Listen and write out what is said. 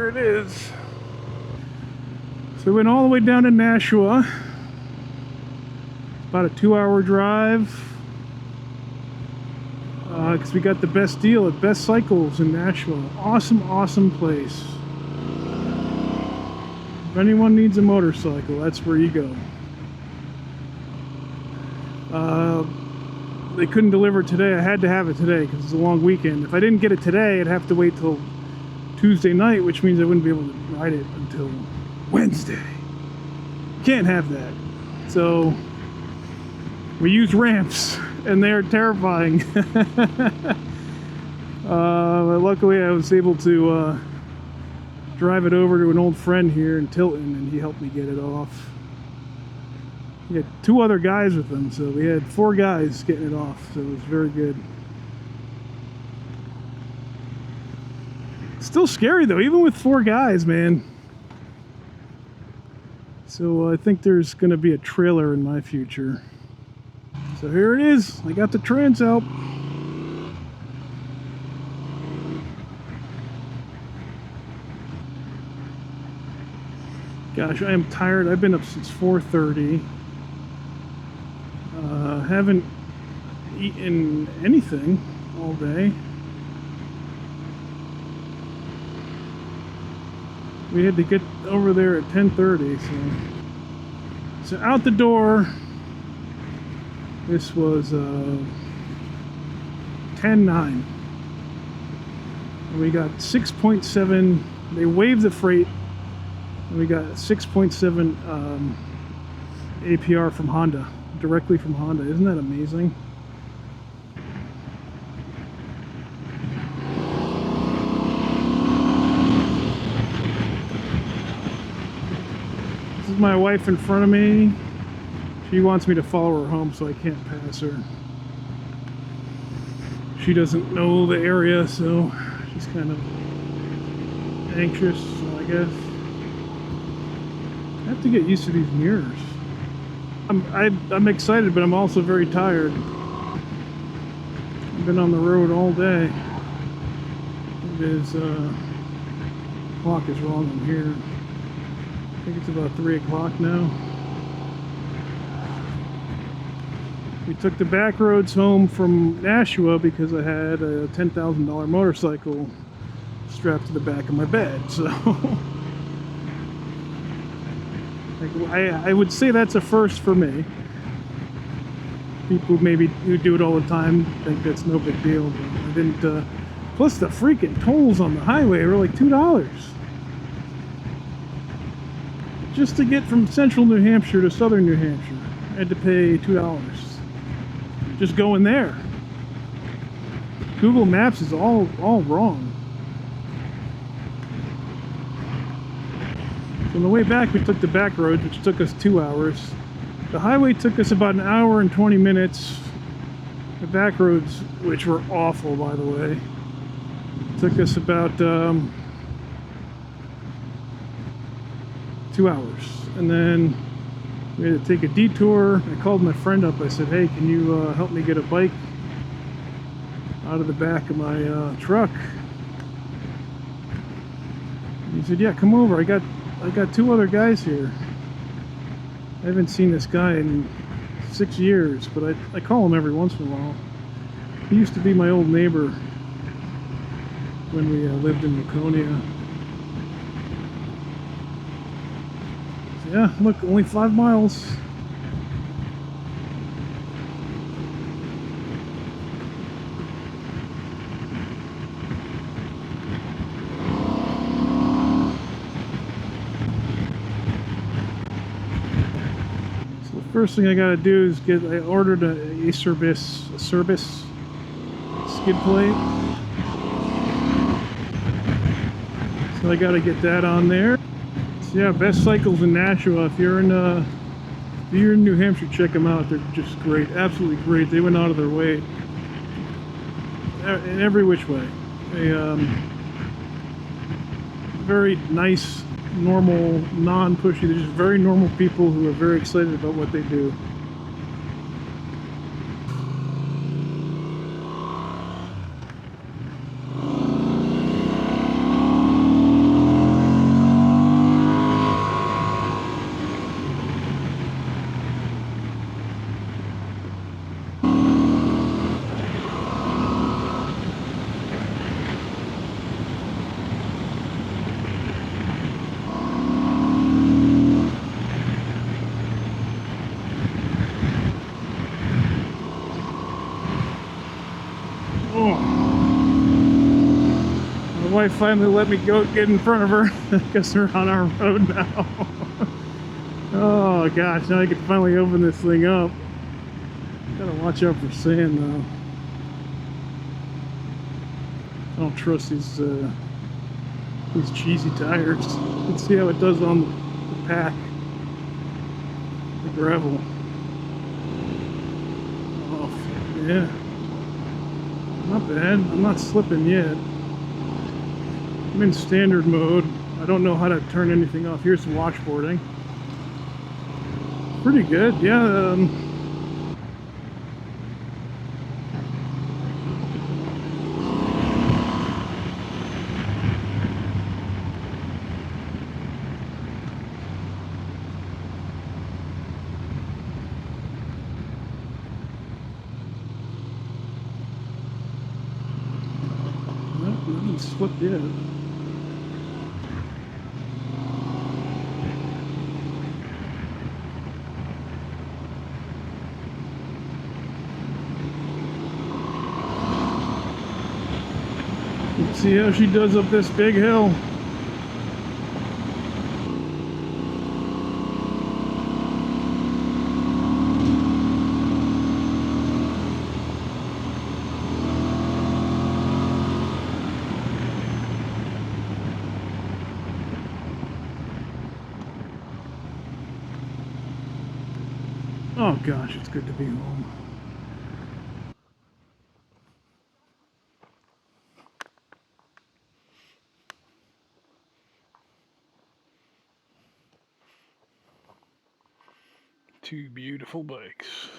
here it is. So we went all the way down to Nashua. About a 2-hour drive. Because we got the best deal at Best Cycles in Nashua. Awesome place. If anyone needs a motorcycle, that's where you go. They couldn't deliver it today. I had to have it today because it's a long weekend. If I didn't get it today, I'd have to wait till Tuesday night, which means I wouldn't be able to ride it until Wednesday. Can't have that. So we use ramps, and they're terrifying. But luckily I was able to drive it over to an old friend here in Tilton, and he helped me get it off. He had 2 other guys with him, so we had 4 guys getting it off, so it was very good. Still scary though, even with 4 guys, man. So I think there's going to be a trailer in my future. So here it is. I got the Transalp. Gosh, I am tired. I've been up since 4:30. Haven't eaten anything all day. We had to get over there at 10:30, so out the door. This was 10:09. And we got 6.7. They waived the freight, and we got 6.7 APR from Honda, directly from Honda. Isn't that amazing? This is my wife in front of me. She wants me to follow her home, so I can't pass her. She doesn't know the area, so she's kind of anxious, I guess. I have to get used to these mirrors. I'm excited, but I'm also very tired. I've been on the road all day. It is, clock is wrong in here. I think it's about 3 o'clock now. We took the back roads home from Nashua because I had a $10,000 motorcycle strapped to the back of my bed, so I would say that's a first for me. People maybe who do it all the time think that's no big deal, but I didn't. Plus the freaking tolls on the highway were like $2 just to get from central New Hampshire to southern New Hampshire. I had to pay $2 just going there. Google Maps is all wrong. On the way back, we took the back roads, which took us 2 hours. The highway took us about 1 hour and 20 minutes. The back roads, which were awful, by the way, took us about 2 hours. And then we had to take a detour. I called my friend up. I said, hey, can you help me get a bike out of the back of my truck? And he said, yeah, come over. I got 2 other guys here. I haven't seen this guy in 6 years, but I call him every once in a while. He used to be my old neighbor when we lived in Laconia. So yeah, look, only 5 miles. First thing I gotta do is I ordered a Cerbis skid plate. So I gotta get that on there. So yeah, Best Cycles in Nashua. If you're in New Hampshire, check them out. They're just great, absolutely great. They went out of their way in every which way. They very nice, normal, non-pushy. They're just very normal people who are very excited about what they do. The wife finally let me go get in front of her because we're on our road now. Oh gosh, now I can finally open this thing up. Gotta watch out for sand though. I don't trust these cheesy tires. Let's see how it does on the pack, the gravel. Oh yeah, not bad. I'm not slipping yet. I'm in standard mode. I don't know how to turn anything off. Here's some washboarding. Pretty good, yeah. Nothing slipped yet. Let's see how she does up this big hill. Oh gosh, it's good to be home. Two beautiful bikes.